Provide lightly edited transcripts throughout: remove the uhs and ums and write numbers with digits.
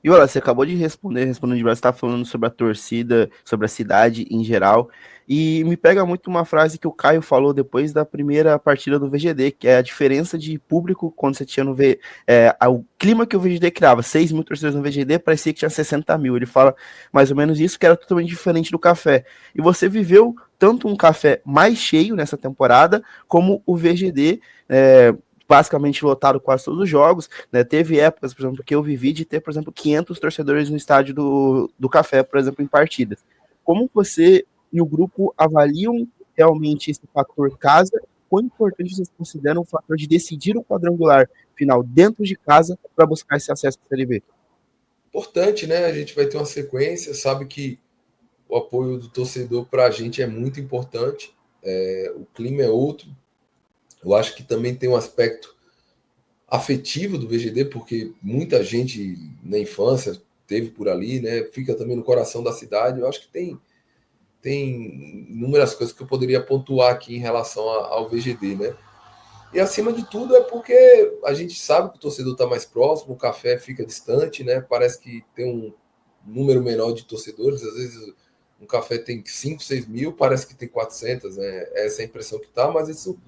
E olha, você acabou de respondendo de você está falando sobre a torcida, sobre a cidade em geral, e me pega muito uma frase que o Caio falou depois da primeira partida do VGD, que é a diferença de público quando você tinha no o clima que o VGD criava, 6 mil torcedores no VGD, parecia que tinha 60 mil. Ele fala mais ou menos isso, que era totalmente diferente do café. E você viveu tanto um café mais cheio nessa temporada, como o VGD, basicamente lotado quase todos os jogos, né? Teve épocas, por exemplo, que eu vivi de ter, por exemplo, 500 torcedores no estádio do Café, por exemplo, em partidas. Como você e o grupo avaliam realmente esse fator casa? Quão importante vocês consideram o fator de decidir o quadrangular final dentro de casa para buscar esse acesso à Série B? Importante, né? A gente vai ter uma sequência, sabe que o apoio do torcedor para a gente é muito importante. O clima é outro. Eu acho que também tem um aspecto afetivo do VGD, porque muita gente na infância teve por ali, né? Fica também no coração da cidade. Eu acho que tem inúmeras coisas que eu poderia pontuar aqui em relação ao VGD, né? E acima de tudo é porque a gente sabe que o torcedor está mais próximo, o café fica distante, né? Parece que tem um número menor de torcedores, às vezes um café tem 5, 6 mil, parece que tem 400, né? Essa é a impressão que tá, mas isso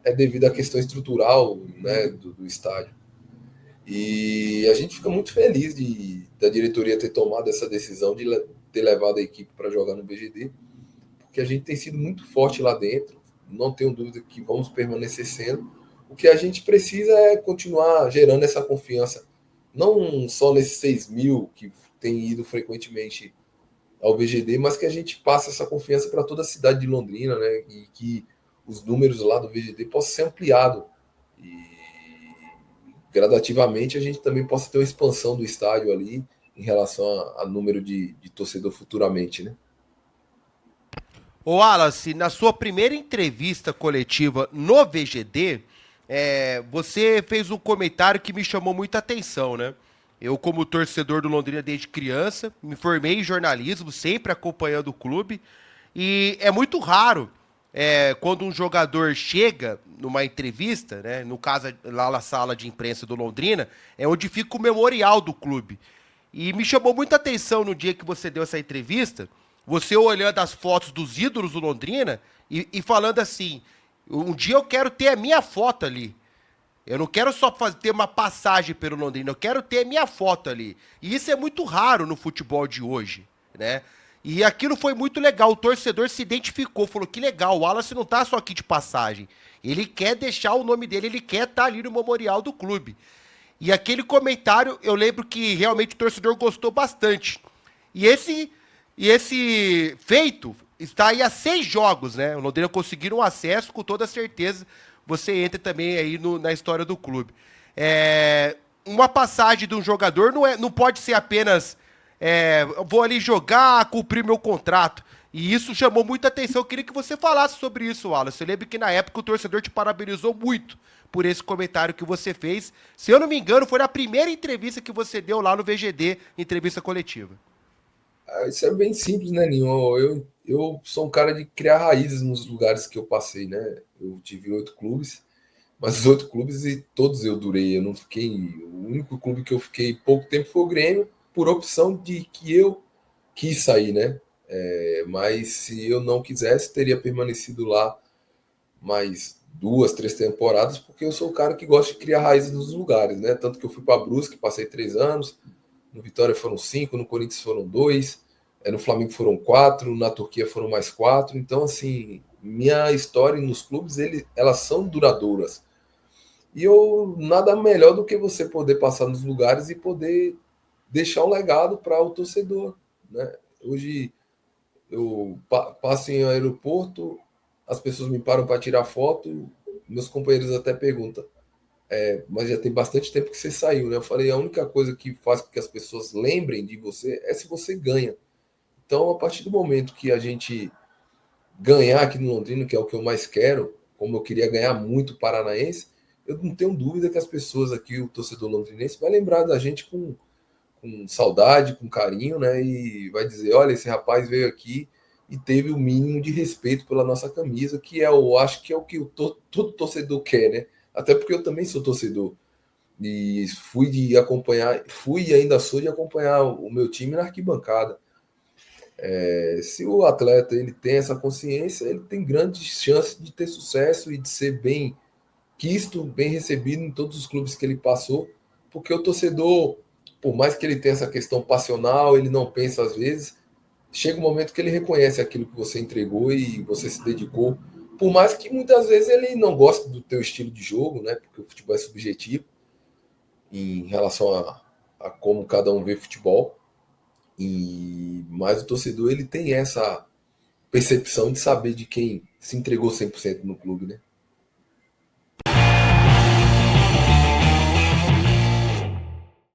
é devido à questão estrutural, né, do estádio. E a gente fica muito feliz da diretoria ter tomado essa decisão de ter levado a equipe para jogar no BGD, porque a gente tem sido muito forte lá dentro, não tenho dúvida que vamos permanecer sendo. O que a gente precisa é continuar gerando essa confiança, não só nesses 6 mil que tem ido frequentemente ao VGD, mas que a gente passe essa confiança para toda a cidade de Londrina, né? E que os números lá do VGD possam ser ampliados. E gradativamente a gente também possa ter uma expansão do estádio ali em relação a número de torcedor futuramente, né? Ô Wallace, na sua primeira entrevista coletiva no VGD, você fez um comentário que me chamou muita atenção, né? Eu, como torcedor do Londrina desde criança, me formei em jornalismo, sempre acompanhando o clube, e é muito raro quando um jogador chega numa entrevista, né? No caso, lá na sala de imprensa do Londrina, é onde fica o memorial do clube. E me chamou muita atenção no dia que você deu essa entrevista, você olhando as fotos dos ídolos do Londrina e falando assim: um dia eu quero ter a minha foto ali. Eu não quero só ter uma passagem pelo Londrina, eu quero ter a minha foto ali. E isso é muito raro no futebol de hoje, né? E aquilo foi muito legal, o torcedor se identificou, falou que legal, o Wallace não tá só aqui de passagem. Ele quer deixar o nome dele, ele quer estar ali no memorial do clube. E aquele comentário, eu lembro que realmente o torcedor gostou bastante. E esse feito está aí há 6 jogos, né? O Londrina conseguiu um acesso, com toda certeza você entra também aí na história do clube. Uma passagem de um jogador não pode ser apenas vou ali jogar, cumprir meu contrato. E isso chamou muita atenção. Eu queria que você falasse sobre isso, Wallace. Eu lembro que na época o torcedor te parabenizou muito por esse comentário que você fez. Se eu não me engano, foi na primeira entrevista que você deu lá no VGD, entrevista coletiva. Isso é bem simples, né, Ninho? Eu sou um cara de criar raízes nos lugares que eu passei, né? Eu tive 8 clubes, mas os 8 clubes e todos eu durei. Eu não fiquei. O único clube que eu fiquei pouco tempo foi o Grêmio, por opção de que eu quis sair, né? Mas se eu não quisesse, teria permanecido lá mais 2, 3 temporadas, porque eu sou o cara que gosta de criar raízes nos lugares, né? Tanto que eu fui para Brusque, passei 3 anos, no Vitória foram 5, no Corinthians foram 2, no Flamengo foram 4, na Turquia foram mais 4. Então, assim, minha história nos clubes, elas são duradouras. E eu nada melhor do que você poder passar nos lugares e poder deixar um legado para o torcedor, né? Hoje eu passo em aeroporto, as pessoas me param para tirar foto, meus companheiros até perguntam, mas já tem bastante tempo que você saiu, né? Eu falei, a única coisa que faz com que as pessoas lembrem de você é se você ganha. Então, a partir do momento que a gente ganhar aqui no Londrina, que é o que eu mais quero, como eu queria ganhar muito o Paranaense, eu não tenho dúvida que as pessoas aqui, o torcedor londrinense, vai lembrar da gente com saudade, com carinho, né? E vai dizer, olha, esse rapaz veio aqui e teve o mínimo de respeito pela nossa camisa, que eu acho que é o que todo torcedor quer, né? Até porque eu também sou torcedor. E fui de acompanhar, fui e ainda sou de acompanhar o meu time na arquibancada. Se o atleta ele tem essa consciência, ele tem grandes chances de ter sucesso e de ser bem quisto, bem recebido em todos os clubes que ele passou, porque o torcedor, por mais que ele tenha essa questão passional, ele não pensa às vezes, chega um momento que ele reconhece aquilo que você entregou e você se dedicou, por mais que muitas vezes ele não goste do teu estilo de jogo, né? Porque o futebol é subjetivo em relação a como cada um vê futebol. Mas o torcedor ele tem essa percepção de saber de quem se entregou 100% no clube, né?